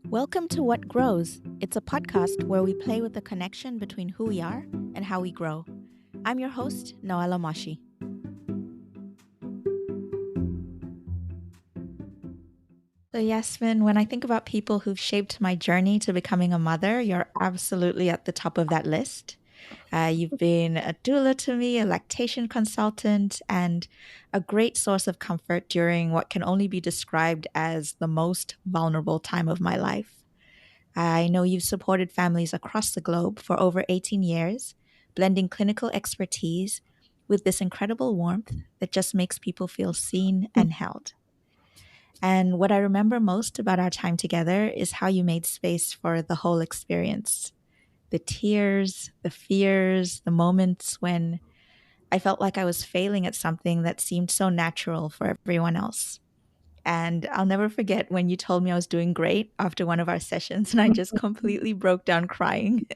Welcome to What Grows. It's a podcast where we play with the connection between who we are and how we grow. I'm your host, Noella Moshi. So, Yasmin, when I think about people who've shaped my journey to becoming a mother, you're absolutely at the top of that list. You've been a doula to me, a lactation consultant, and a great source of comfort during what can only be described as the most vulnerable time of my life. I know you've supported families across the globe for over 18 years, blending clinical expertise with this incredible warmth that just makes people feel seen and held. And what I remember most about our time together is how you made space for the whole experience. The tears, the fears, the moments when I felt like I was failing at something that seemed so natural for everyone else. And I'll never forget when you told me I was doing great after one of our sessions, and I just completely broke down crying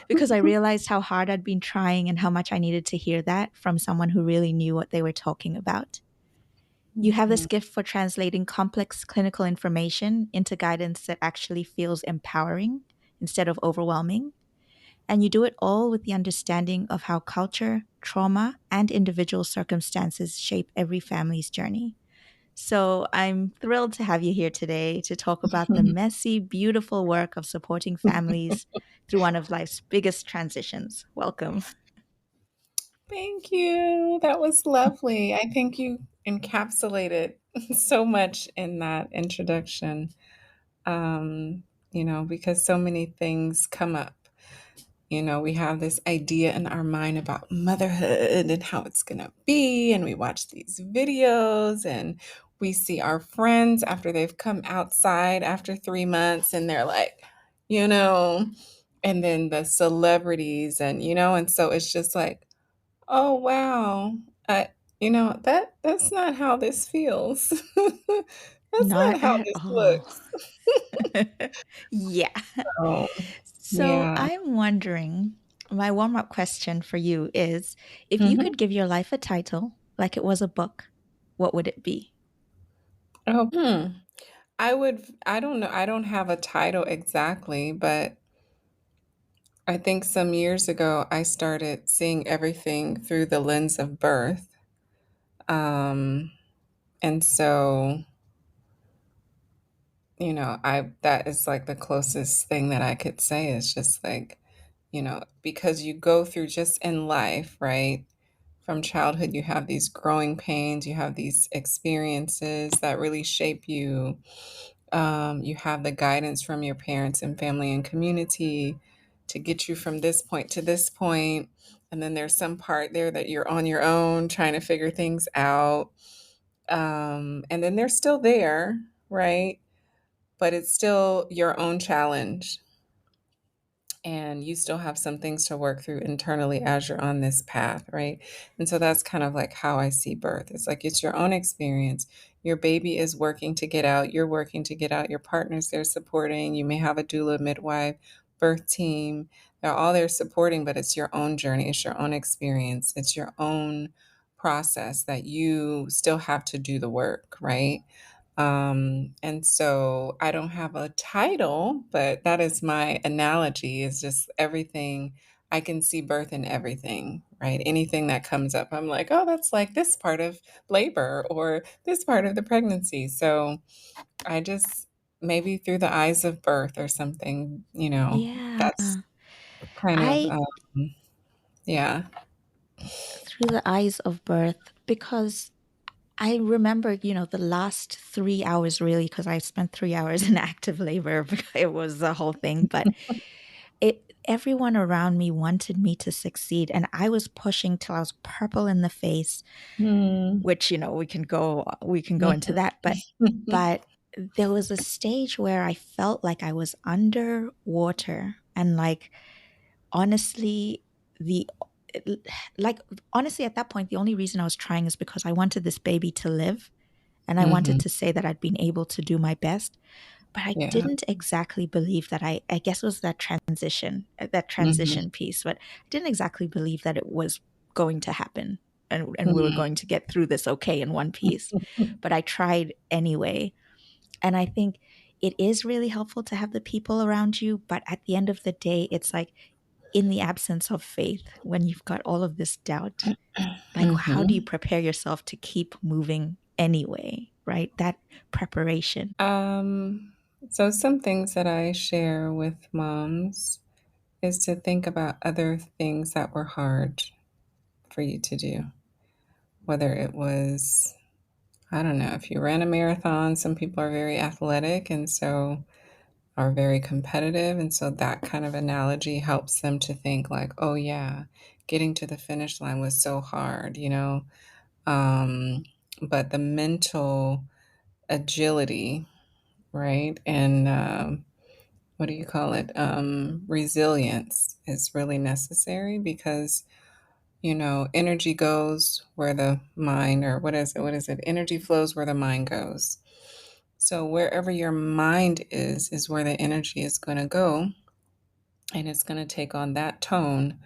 because I realized how hard I'd been trying and how much I needed to hear that from someone who really knew what they were talking about. You have this Mhm. gift for translating complex clinical information into guidance that actually feels empowering instead of overwhelming. And you do it all with the understanding of how culture, trauma, and individual circumstances shape every family's journey. So I'm thrilled to have you here today to talk about the messy, beautiful work of supporting families through one of life's biggest transitions. Welcome. Thank you. That was lovely. I think you encapsulated so much in that introduction, because so many things come up. We have this idea in our mind about motherhood and how it's going to be. And we watch these videos and we see our friends after they've come outside after 3 months and they're like, you know, and then the celebrities and so it's just like, oh, wow. That's not how this feels. That's Not not how at this all. looks. Yeah. Oh, So yeah. I'm wondering, my warm up question for you is if you Mhm. could give your life a title like it was a book, what would it be? Oh, I don't know. I don't have a title exactly, but I think some years ago I started seeing everything through the lens of birth. Um, and so, I that is like the closest thing that I could say is just like, because you go through just in life, right? From childhood, you have these growing pains, you have these experiences that really shape you. You have the guidance from your parents and family and community to get you from this point to this point. And then there's some part there that you're on your own trying to figure things out. And then they're still there, right? But it's still your own challenge. And you still have some things to work through internally as you're on this path, right? And so that's kind of like how I see birth. It's like it's your own experience. Your baby is working to get out, you're working to get out, your partner's there supporting, you may have a doula, midwife, birth team. They're all there supporting, but it's your own journey, it's your own experience, it's your own process that you still have to do the work, right? And so I don't have a title, but that is my analogy is just everything. I can see birth in everything, right? Anything that comes up, I'm like, oh, that's like this part of labor or this part of the pregnancy. So I just maybe through the eyes of birth or something, Yeah. that's kind of, I yeah. through the eyes of birth because I remember, the last 3 hours really, because I spent 3 hours in active labor. It was the whole thing, but everyone around me wanted me to succeed, and I was pushing till I was purple in the face, Hmm. which, we can go into that, but there was a stage where I felt like I was underwater and like honestly the like honestly at that point the only reason I was trying is because I wanted this baby to live and I wanted Hmm. to say that I'd been able to do my best, but I Yeah. didn't exactly believe that I guess it was that Hmm. transition piece, but I didn't exactly believe that it was going to happen and we were Hmm. going to get through this okay in one piece. But I tried anyway. And I think it is really helpful to have the people around you, but at the end of the day, it's like in the absence of faith, when you've got all of this doubt, like how do you Mhm. prepare yourself to keep moving anyway, right? That preparation. Um, so some things that I share with moms is to think about other things that were hard for you to do. Whether it was, I don't know, if you ran a marathon, some people are very athletic and so are very competitive. And so that kind of analogy helps them to think like, oh yeah, getting to the finish line was so hard, you know? Um, but the mental agility, right? And what do you call it? Resilience is really necessary because, you know, energy goes where the mind, or what is it? What is it? Energy flows where the mind goes. So wherever your mind is where the energy is going to go, and it's going to take on that tone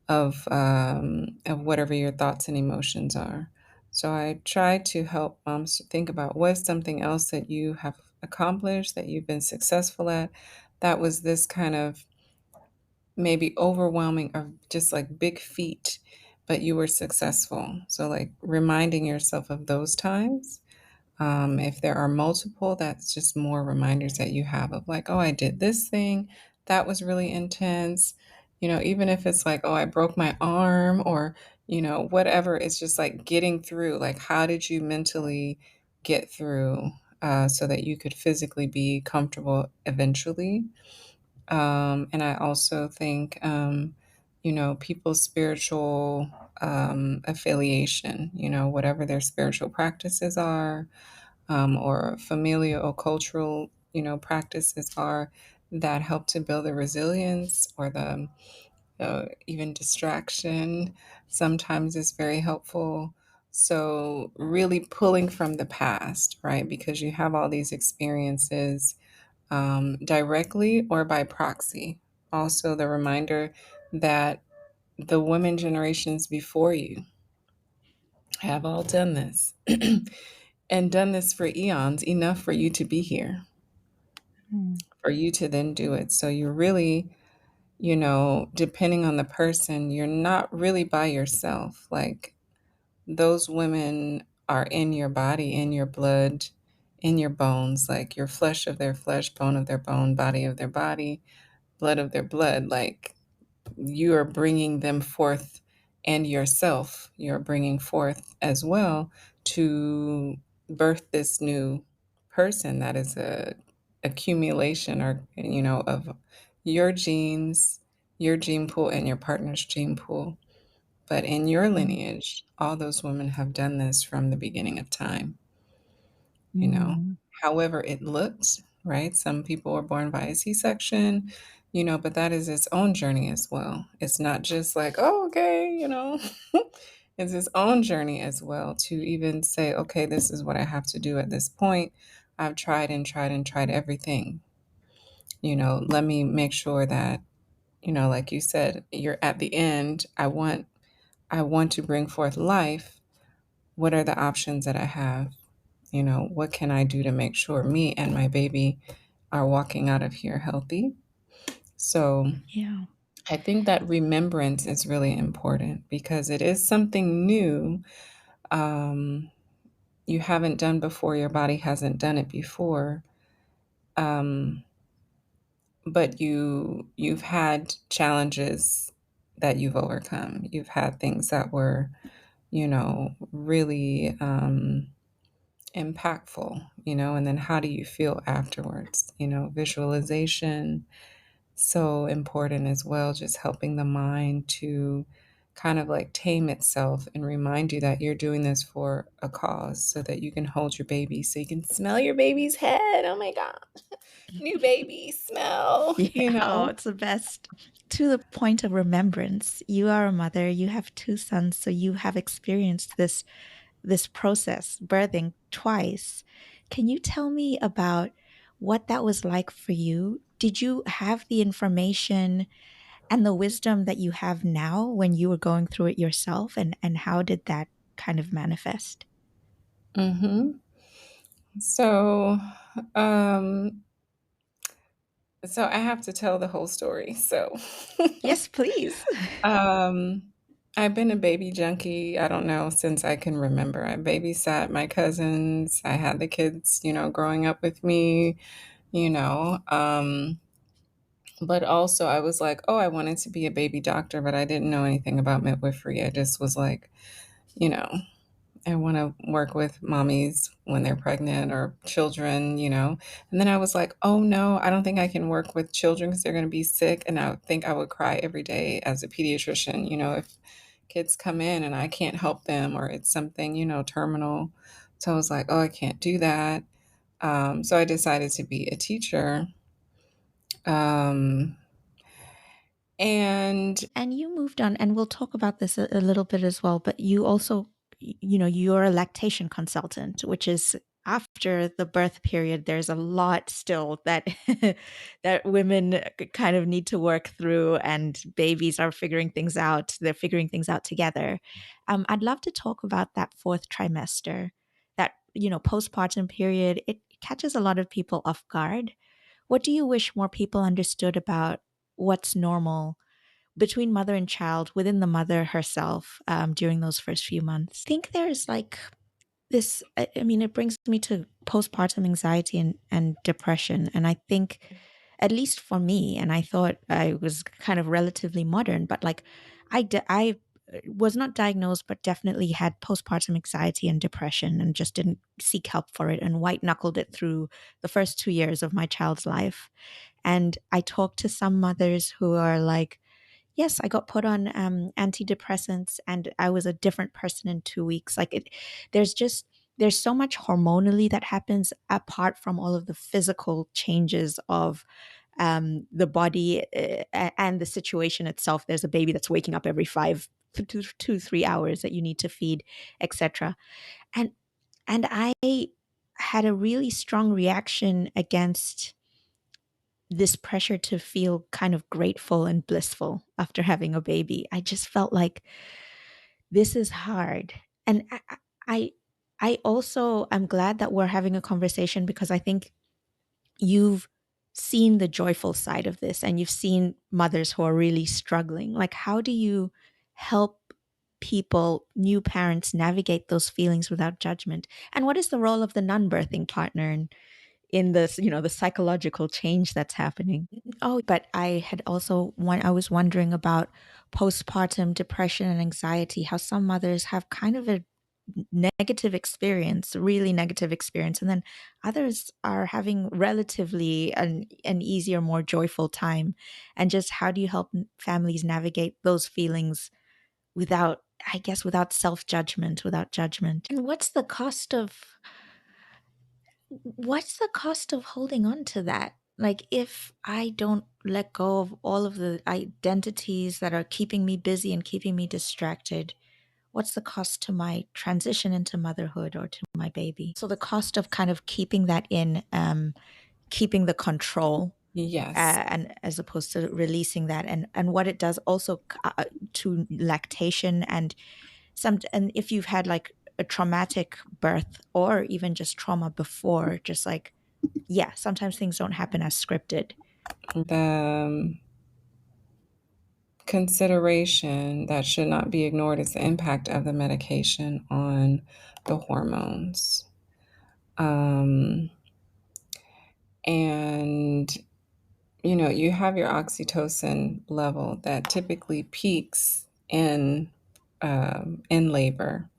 of whatever your thoughts and emotions are. So I try to help moms to think about what's something else that you have accomplished, that you've been successful at, that was this kind of maybe overwhelming or just like big feat, but you were successful. So like reminding yourself of those times. If there are multiple, that's just more reminders that you have of like, oh, I did this thing. That was really intense. You know, even if it's like, oh, I broke my arm or, you know, whatever, it's just like getting through. Like, how did you mentally get through so that you could physically be comfortable eventually? And I also think, you know, people's spiritual affiliation, you know, whatever their spiritual practices are, or familial or cultural, you know, practices are that help to build the resilience or the even distraction sometimes is very helpful. So, really pulling from the past, right? Because you have all these experiences directly or by proxy. Also, the reminder that the women generations before you have all done this and done this for eons, enough for you to be here, Mm. for you to then do it. So you're really, you know, depending on the person, you're not really by yourself. Like those women are in your body, in your blood, in your bones, like your flesh of their flesh, bone of their bone, body of their body, blood of their blood. Like you are bringing them forth, and yourself you're bringing forth as well to birth this new person that is a accumulation, or you know, of your genes, your gene pool and your partner's gene pool. But in your Mm. lineage, all those women have done this from the beginning of time, you know, Mm. however it looks, right? Some people are born by a C-section, you know, but that is its own journey as well. It's not just like, oh, okay, you know, it's its own journey as well to even say, okay, this is what I have to do at this point. I've tried and tried and tried everything. You know, let me make sure that, you know, like you said, you're at the end. I want to bring forth life. What are the options that I have? You know, what can I do to make sure me and my baby are walking out of here healthy? So Yeah. I think that remembrance is really important because it is something new, um, you haven't done before, your body hasn't done it before. Um, but you've had challenges that you've overcome. You've had things that were, you know, really impactful, you know, and then how do you feel afterwards? You know, visualization, so important as well, just helping the mind to kind of like tame itself and remind you that you're doing this for a cause so that you can hold your baby, so you can smell your baby's head. Oh my God. New baby smell, Yeah, you oh, know? it's the best. To the point of remembrance, you are a mother, you have two sons, so you have experienced this process, birthing twice. Can you tell me about what that was like for you? Did you have the information and the wisdom that you have now when you were going through it yourself? And how did that kind of manifest? hmm So, um, So I have to tell the whole story. So Yes, please. um I've been a baby junkie, I don't know, since I can remember. I babysat my cousins. I had the kids, growing up with me, you know. But also I was like, oh, I wanted to be a baby doctor, but I didn't know anything about midwifery. I just was like, you know, I want to work with mommies when they're pregnant or children, And then I was like, oh no, I don't think I can work with children because they're going to be sick. And I think I would cry every day as a pediatrician, if kids come in and I can't help them or it's something, terminal. So I was like, oh, I can't do that. So I decided to be a teacher. Um, and And you moved on, and we'll talk about this a little bit as well, but you also, you're a lactation consultant, which is after the birth period, there's a lot still that that women kind of need to work through, and babies are figuring things out. They're figuring things out together. I'd love to talk about that fourth trimester, that, postpartum period. It catches a lot of people off guard. What do you wish more people understood about what's normal between mother and child, within the mother herself, during those first few months? I think there's like this, I mean, it brings me to postpartum anxiety and depression. And I think, at least for me, and I thought I was kind of relatively modern, but like I was not diagnosed, but definitely had postpartum anxiety and depression and just didn't seek help for it and white knuckled it through the first 2 years of my child's life. And I talked to some mothers who are like, yes, I got put on antidepressants, and I was a different person in 2 weeks. Like there's so much hormonally that happens apart from all of the physical changes of the body and the situation itself. There's a baby that's waking up every 5 to 3 hours that you need to feed, etc. And I had a really strong reaction against this pressure to feel kind of grateful and blissful after having a baby. I just felt like this is hard. And I, I also am glad that we're having a conversation, because I think you've seen the joyful side of this and you've seen mothers who are really struggling. Like, how do you help people, new parents, navigate those feelings without judgment? And what is the role of the non-birthing partner in this, the psychological change that's happening? Oh, but I had also I was wondering about postpartum depression and anxiety, how some mothers have kind of a negative experience, really negative experience, and then others are having relatively an easier, more joyful time. And just how do you help families navigate those feelings without, I guess, without self-judgment, without judgment? And what's the cost of holding on to that? Like, if I don't let go of all of the identities that are keeping me busy and keeping me distracted, what's the cost to my transition into motherhood or to my baby? So the cost of kind of keeping that in, keeping the control, yes, and as opposed to releasing that, and what it does also to lactation, and if you've had like a traumatic birth or even just trauma before, just like, yeah, sometimes things don't happen as scripted. the consideration that should not be ignored is the impact of the medication on the hormones. Um, and you have your oxytocin level that typically peaks in labor,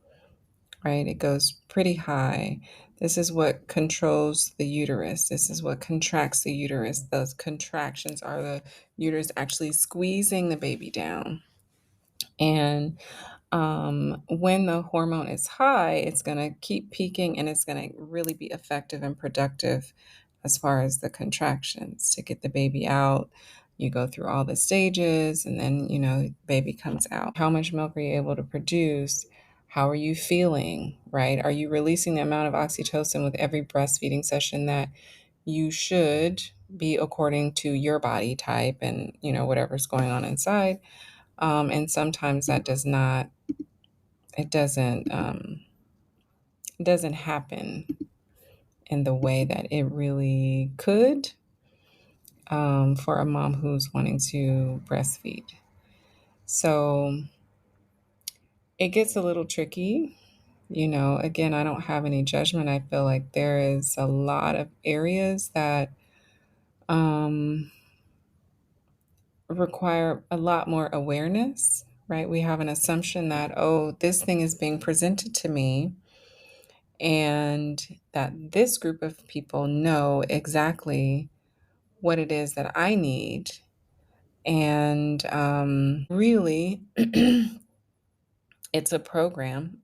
right? It goes pretty high. This is what controls the uterus. This is what contracts the uterus. Those contractions are the uterus actually squeezing the baby down. And when the hormone is high, it's going to keep peaking and it's going to really be effective and productive as far as the contractions to get the baby out. You go through all the stages and then, baby comes out. How much milk are you able to produce? How are you feeling, right? Are you releasing the amount of oxytocin with every breastfeeding session that you should be according to your body type and, whatever's going on inside? And sometimes that does not, it doesn't, it doesn't happen in the way that it really could. for a mom who's wanting to breastfeed. So it gets a little tricky. You know, again, I don't have any judgment. I feel like there is a lot of areas that um, require a lot more awareness, right? We have an assumption that, oh, this thing is being presented to me, and that this group of people know exactly what it is that I need. And really, it's a program.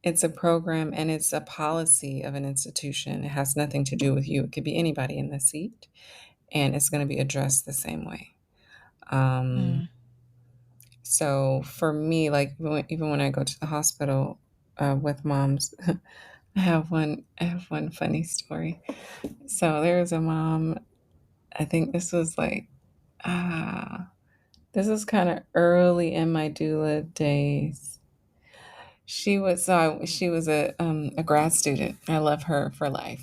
It's a program and it's a policy of an institution. It has nothing to do with you. It could be anybody in the seat, and it's going to be addressed the same way. Um, Mm. so for me, like even when I go to the hospital with moms, I have one funny story. So there was a mom. I think this was like ah, this was kind of early in my doula days. She was a grad student. I love her for life.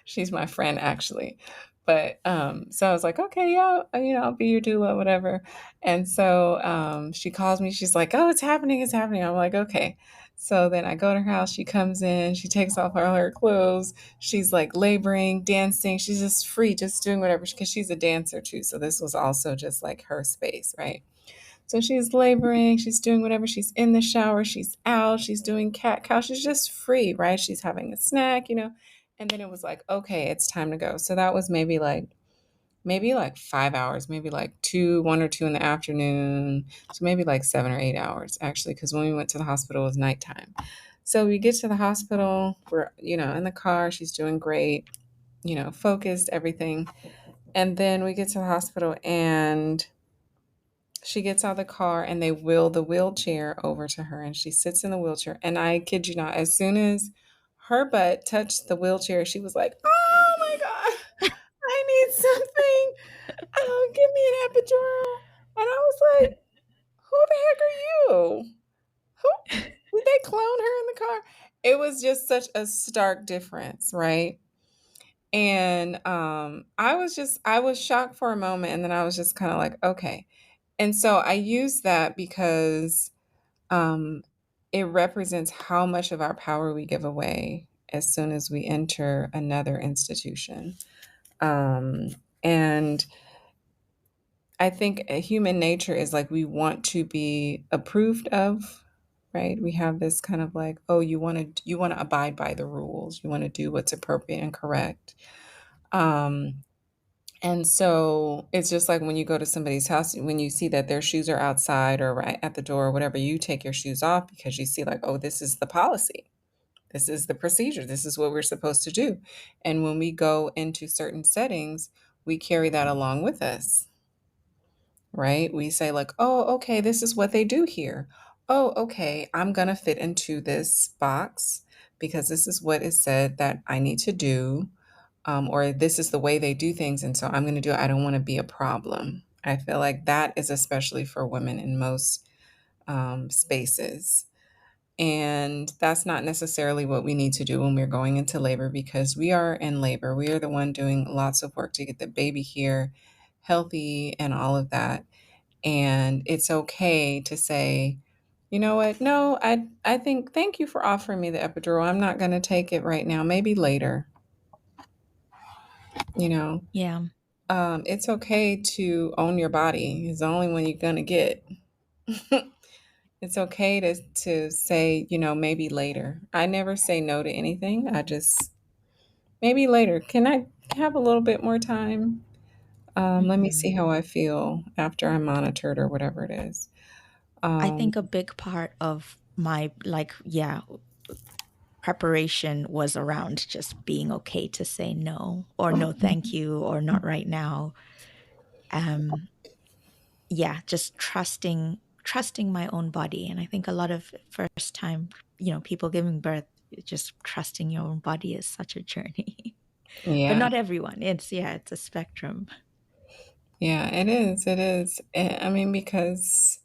She's my friend actually. But so I was like, okay, yeah, you know, I'll be your doula, whatever. And so she calls me. She's like, oh, it's happening, it's happening. I'm like, okay. So then I go to her house. She comes in. She takes off all her clothes. She's like laboring, dancing. She's just free, just doing whatever because she's a dancer too. So this was also just like her space, right? So she's laboring, she's doing whatever, she's in the shower, she's out, she's doing cat cow, she's just free, right? She's having a snack, you know. And then it was like, okay, it's time to go. So that was maybe like 5 hours, maybe like two, 1 or 2 in the afternoon. So maybe like 7 or 8 hours actually, because when we went to the hospital it was nighttime. So we get to the hospital, we're, you know, in the car, she's doing great, you know, focused, everything. And then we get to the hospital and she gets out of the car and they wheel the wheelchair over to her and she sits in the wheelchair. And I kid you not, as soon as her butt touched the wheelchair, she was like, oh my God, I need something. Oh, give me an epidural. And I was like, who the heck are you? Who did they clone her in the car? It was just such a stark difference, right? And I was shocked for a moment and then I was just kind of like, okay. And so I use that because um, it represents how much of our power we give away as soon as we enter another institution. Um, and I think human nature is like we want to be approved of, right? We have this kind of like, oh, you want to abide by the rules. You want to do what's appropriate and correct. Um, And so it's just like when you go to somebody's house, when you see that their shoes are outside or right at the door or whatever, you take your shoes off because you see, like, oh, this is the policy. This is the procedure. This is what we're supposed to do. And when we go into certain settings, we carry that along with us, right? We say, like, oh, okay, this is what they do here. Oh, okay, I'm going to fit into this box because this is what is said that I need to do, or this is the way they do things, and so I'm going to do it. I don't want to be a problem. I feel like that is especially for women in most spaces. And that's not necessarily what we need to do when we're going into labor because we are in labor. We are the one doing lots of work to get the baby here healthy and all of that. And it's okay to say, you know what? No, I think thank you for offering me the epidural. I'm not going to take it right now. Maybe later, you know. Yeah. It's okay to own your body. It's the only one you're gonna get. It's okay to say, you know, maybe later. I never say no to anything. I just maybe later. Can I have a little bit more time? Let me see Mhm. how I feel after I'm monitored or whatever it is. I Um, think a big part of my, like, yeah, preparation was around just being okay to say no or no thank you or not right now. Um yeah, just trusting my own body. And I think a lot of first time, people giving birth, just trusting your own body is such a journey. But yeah, not everyone. It's a spectrum. yeah, it is. It is. I mean, because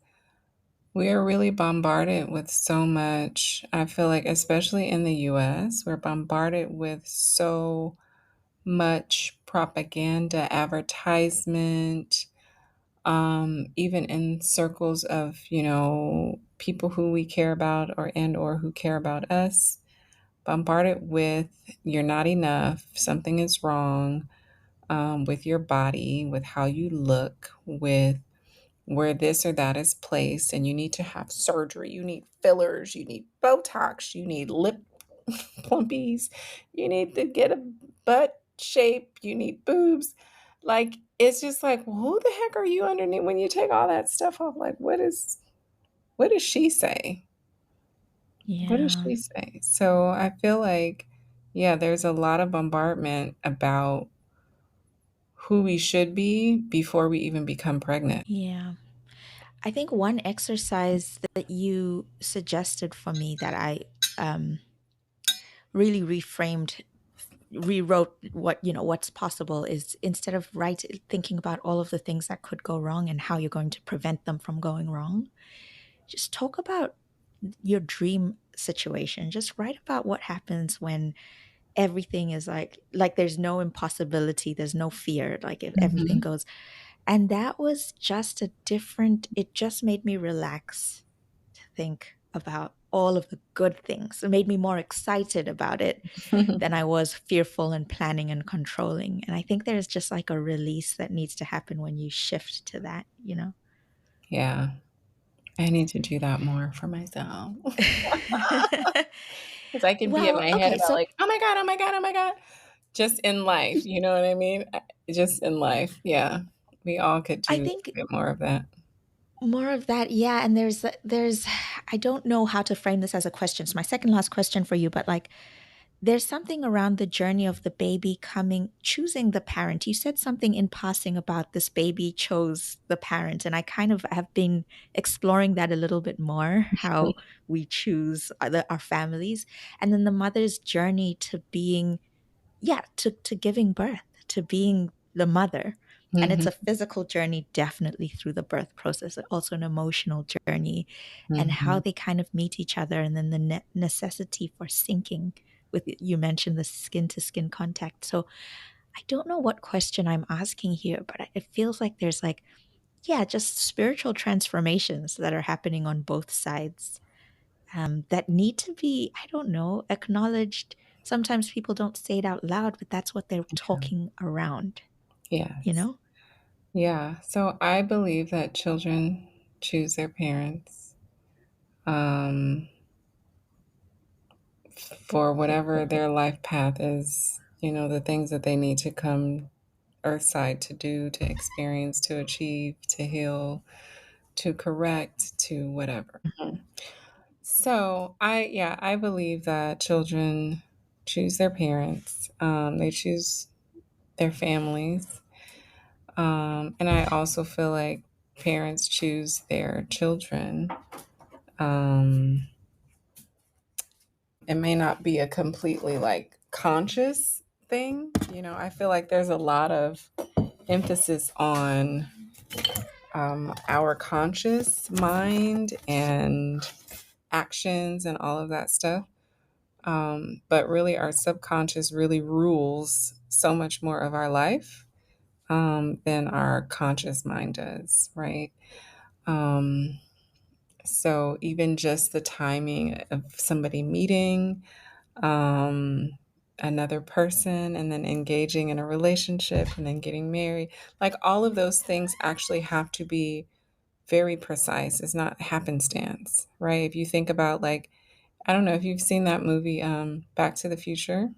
we are really bombarded with so much. I feel like, especially in the US, we're bombarded with so much propaganda, advertisement, even in circles of, people who we care about or who care about us, bombarded with you're not enough, something is wrong, with your body, with how you look, with where this or that is placed, and you need to have surgery, you need fillers, you need Botox, you need lip plumpies, you need to get a butt shape, you need boobs. Like, it's just like, well, who the heck are you underneath when you take all that stuff off? Like, what does she say? What does Yeah. she say? So I feel like, yeah, there's a lot of bombardment about who we should be before we even become pregnant. Yeah. I think one exercise that you suggested for me that I um, really rewrote what's possible is instead of thinking about all of the things that could go wrong and how you're going to prevent them from going wrong, just talk about your dream situation. Just write about what happens when everything is like there's no impossibility, there's no fear, like if everything Mhm. goes. And that was just a different, it just made me relax to think about all of the good things. It made me more excited about it than I was fearful and planning and controlling. And I think there's just like a release that needs to happen when you shift to that, you know? Yeah, I need to do that more for myself. 'Cause I can be in Well, my head okay, about so like, "Oh my god, oh my god, oh my god." Just in life, you know what I mean? Just in life, yeah. We all could I do a think bit more of that. more of that, yeah. And there's, I don't know how to frame this as a question. It's my second last question for you, but like, there's something around the journey of the baby choosing the parent. You said something in passing about this baby chose the parent, and I kind of have been exploring that a little bit more, how we choose our families, and then the mother's journey to being, yeah, to giving birth, to being the mother. And it's Mhm, a physical journey, definitely through the birth process, also an emotional journey, and how mhm. they kind of meet each other, and then the necessity for syncing with, you mentioned the skin to skin contact. So I don't know what question I'm asking here, but it feels like there's like, yeah, just spiritual transformations that are happening on both sides, that need to be, I don't know, acknowledged. Sometimes people don't say it out loud, but that's what they're Yeah. talking around, you Yes. know? Yeah, so I believe that children choose their parents, um, for whatever their life path is, the things that they need to come earthside to do, to experience, to achieve, to heal, to correct, to whatever. So I believe that children choose their parents. They choose their families, and I also feel like parents choose their children. Um, it may not be a completely like conscious thing. I feel like there's a lot of emphasis on our conscious mind and actions and all of that stuff. But really, our subconscious really rules so much more of our life, than our conscious mind does, right? Um, so, even just the timing of somebody meeting um, another person and then engaging in a relationship and then getting married, like all of those things actually have to be very precise. It's not happenstance, right? If you think about, like, I don't know if you've seen that movie, Back to the Future.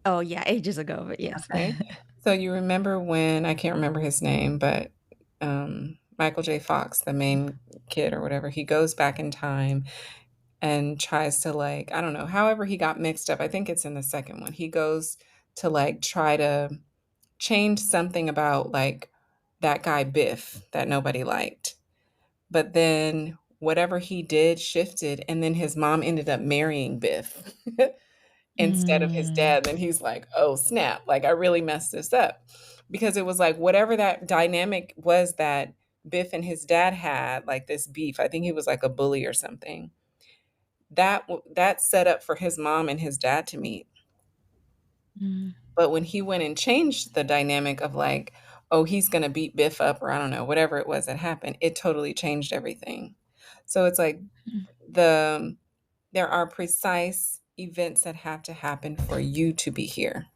Oh, yeah, ages ago, but yes. Okay. So you remember when, I can't remember his name, but Michael J. Fox, the main kid or whatever, he goes back in time and tries to, like, I don't know, however he got mixed up. I think it's in the second one. He goes to like try to change something about like that guy Biff that nobody liked. But then whatever he did shifted, and then his mom ended up marrying Biff instead of his Mm, dad. Then he's like, oh, snap. Like, I really messed this up. Because it was like whatever that dynamic was that Biff and his dad had, like this beef. I think he was like a bully or something. That set up for his mom and his dad to meet. Mm, But when he went and changed the dynamic of like, oh, he's going to beat Biff up, or I don't know, whatever it was that happened, it totally changed everything. So it's like mm, the there are precise events that have to happen for you to be here.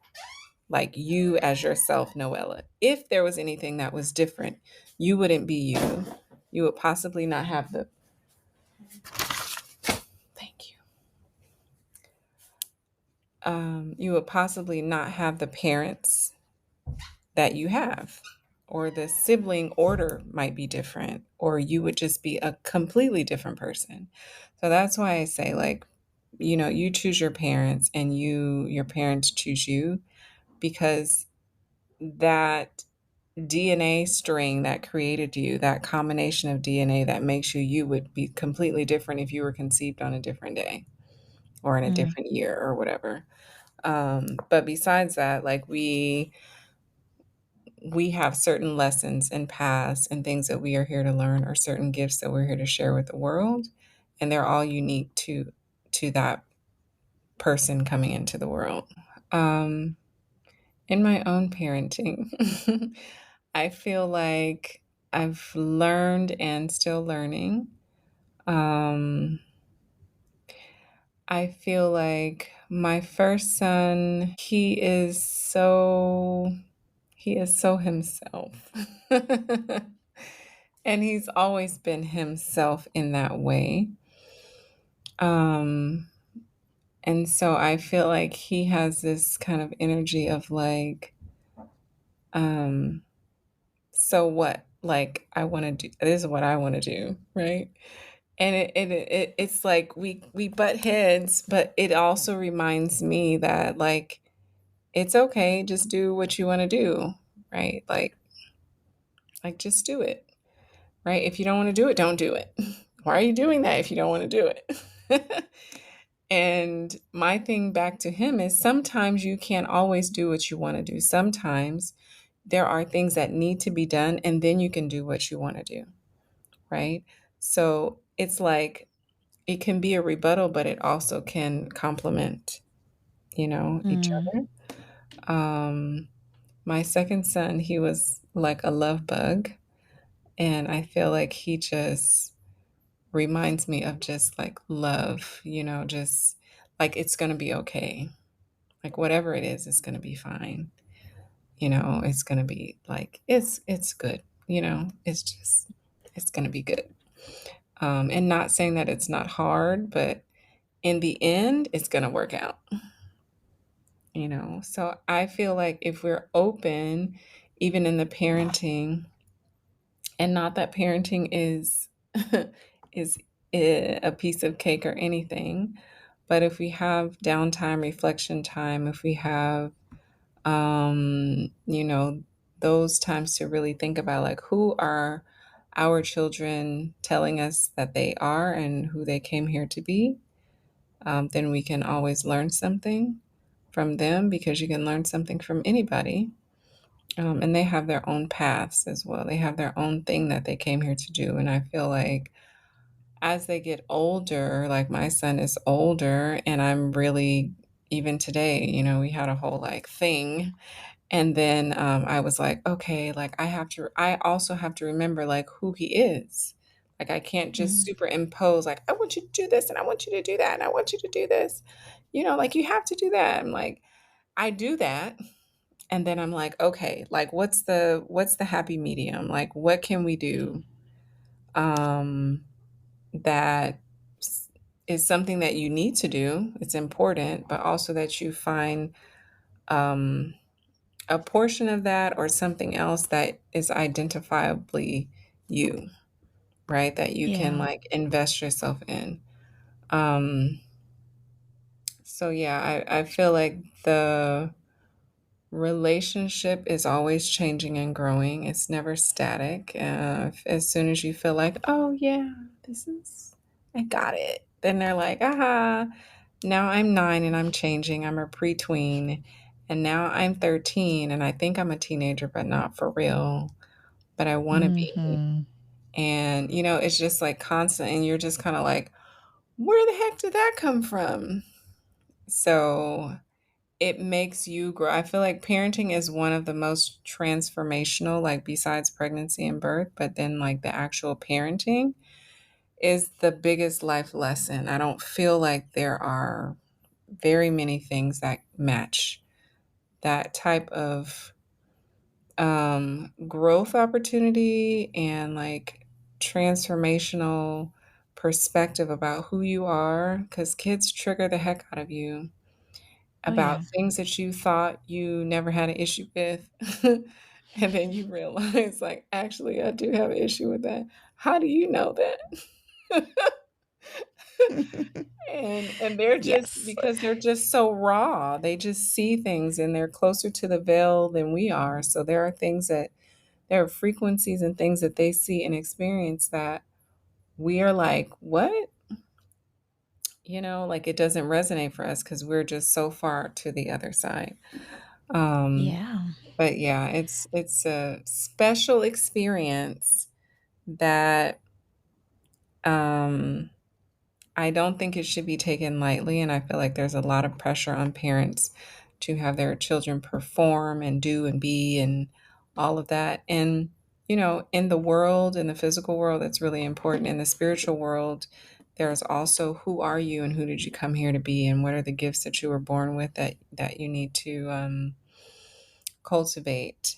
Like you as yourself, Noella. If there was anything that was different, you wouldn't be you. You would possibly not have the thank you. You would possibly not have the parents that you have, or the sibling order might be different, or you would just be a completely different person. So that's why I say, like, you choose your parents and your parents choose you, because that DNA string that created you, that combination of DNA that makes you you, would be completely different if you were conceived on a different day or in a mm, different year or whatever. But besides that, like we have certain lessons and paths and things that we are here to learn, or certain gifts that we're here to share with the world, and they're all unique to that person coming into the world. um in my own parenting, I feel like I've learned and still learning. um I feel like my first son, he is so himself. And he's always been himself in that way. Um, and so I feel like he has this kind of energy of like, um, so what? Like, I want to do this is what I want to do, right? And it's like we butt heads, but it also reminds me that like it's okay, just do what you want to do, right? Like just do it. Right? If you don't want to do it, don't do it. Why are you doing that if you don't want to do it? And my thing back to him is sometimes you can't always do what you want to do. Sometimes there are things that need to be done, and then you can do what you want to do. Right? So it's like it can be a rebuttal, but it also can complement, each mm, other. Um, my second son, he was like a love bug. And I feel like he just reminds me of just like love, just like it's going to be okay. Like whatever it is, it's going to be fine. It's going to be like it's good. It's going to be good. And not saying that it's not hard, but in the end, it's going to work out. So I feel like if we're open, even in the parenting, and not that parenting is is a piece of cake or anything, but if we have downtime, reflection time, if we have those times to really think about like who are our children telling us that they are and who they came here to be, then we can always learn something from them, because you can learn something from anybody. And they have their own paths as well. They have their own thing that they came here to do. And I feel like as they get older, like my son is older, and I'm really, even today, we had a whole like thing. And then I was like, okay, like I also have to remember like who he is. Like I can't just mm, superimpose, like, I want you to do this and I want you to do that and I want you to do this. Like you have to do that. I'm like, I do that. And then I'm like, okay, like what's the happy medium? Like what can we do um that is something that you need to do, it's important, but also that you find um a portion of that or something else that is identifiably you, right? That you can yeah. like invest yourself in. Um so yeah, I feel like the relationship is always changing and growing. It's never static. As soon as you feel like, oh, yeah, I got it, then they're like, aha, now I'm 9 and I'm changing. I'm a pretween. And now I'm 13 and I think I'm a teenager, but not for real. But I want to be. Hmm. And, it's just like constant. And you're just kind of like, where the heck did that come from? So it makes you grow. I feel like parenting is one of the most transformational, like besides pregnancy and birth, but then like the actual parenting is the biggest life lesson. I don't feel like there are very many things that match that type of growth opportunity and like transformational perspective about who you are, because kids trigger the heck out of you Oh, about yeah. things that you thought you never had an issue with. And then you realize, like, actually, I do have an issue with that. How do you know that? And they're just Yes. because they're just so raw. They just see things and they're closer to the veil than we are. So there are frequencies and things that they see and experience that we are like, what? Like it doesn't resonate for us because we're just so far to the other side. Um, Yeah. but yeah, it's a special experience that um I don't think it should be taken lightly, and I feel like there's a lot of pressure on parents to have their children perform and do and be and all of that. And, in the world, in the physical world, it's really important. In the spiritual world, there's also who are you and who did you come here to be, and what are the gifts that you were born with that you need to cultivate,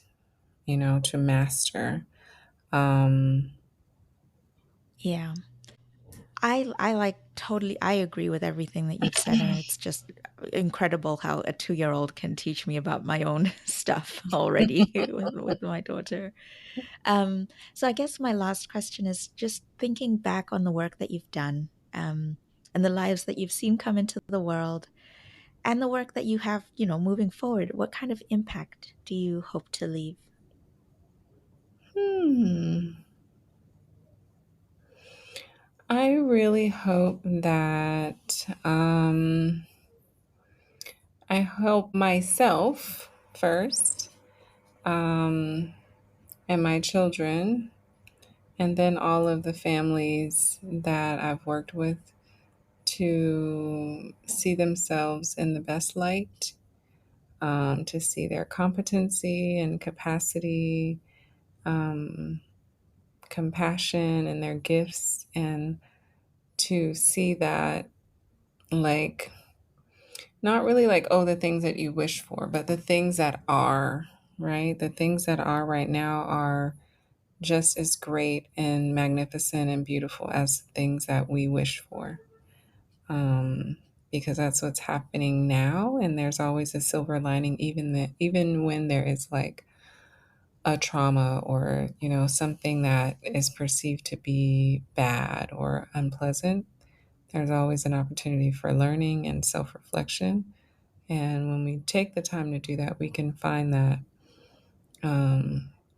to master. Um, Yeah. I like totally I agree with everything that you've said, and it's just incredible how a 2-year-old can teach me about my own stuff already with my daughter. So I guess my last question is just thinking back on the work that you've done, and the lives that you've seen come into the world, and the work that you have, moving forward. What kind of impact do you hope to leave? hmm. I really hope that I help myself first, um, and my children, and then all of the families that I've worked with to see themselves in the best light, to see their competency and capacity, um, compassion, and their gifts, and to see that, like, not really like, oh, the things that you wish for, but the things that are, right? The things that are right now are just as great and magnificent and beautiful as the things that we wish for. Um, because that's what's happening now. And there's always a silver lining, even when there is like a trauma or, something that is perceived to be bad or unpleasant. There's always an opportunity for learning and self reflection. And when we take the time to do that, we can find that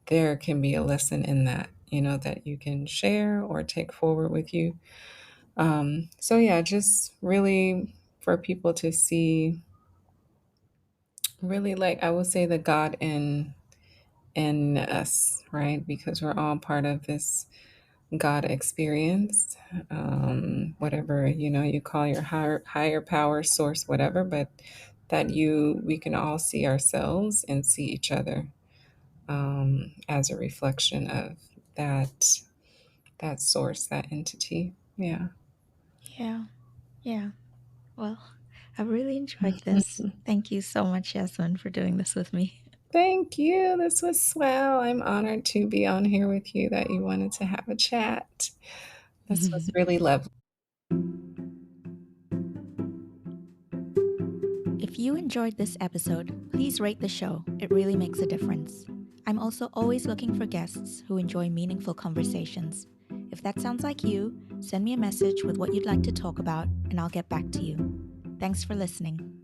there can be a lesson in that, that you can share or take forward with you. So, yeah, just really for people to see, really, like I will say, the God in us, right? Because we're all part of this God experience, whatever you call your higher power source, whatever, but that we can all see ourselves and see each other as a reflection of that source, that entity. Yeah. Yeah. Yeah. Well, I've really enjoyed this. Thank you so much, Yasmin, for doing this with me. Thank you. This was swell. I'm honored to be on here with you. That you wanted to have a chat. This was really lovely. If you enjoyed this episode, please rate the show. It really makes a difference. I'm also always looking for guests who enjoy meaningful conversations. If that sounds like you, send me a message with what you'd like to talk about, and I'll get back to you. Thanks for listening.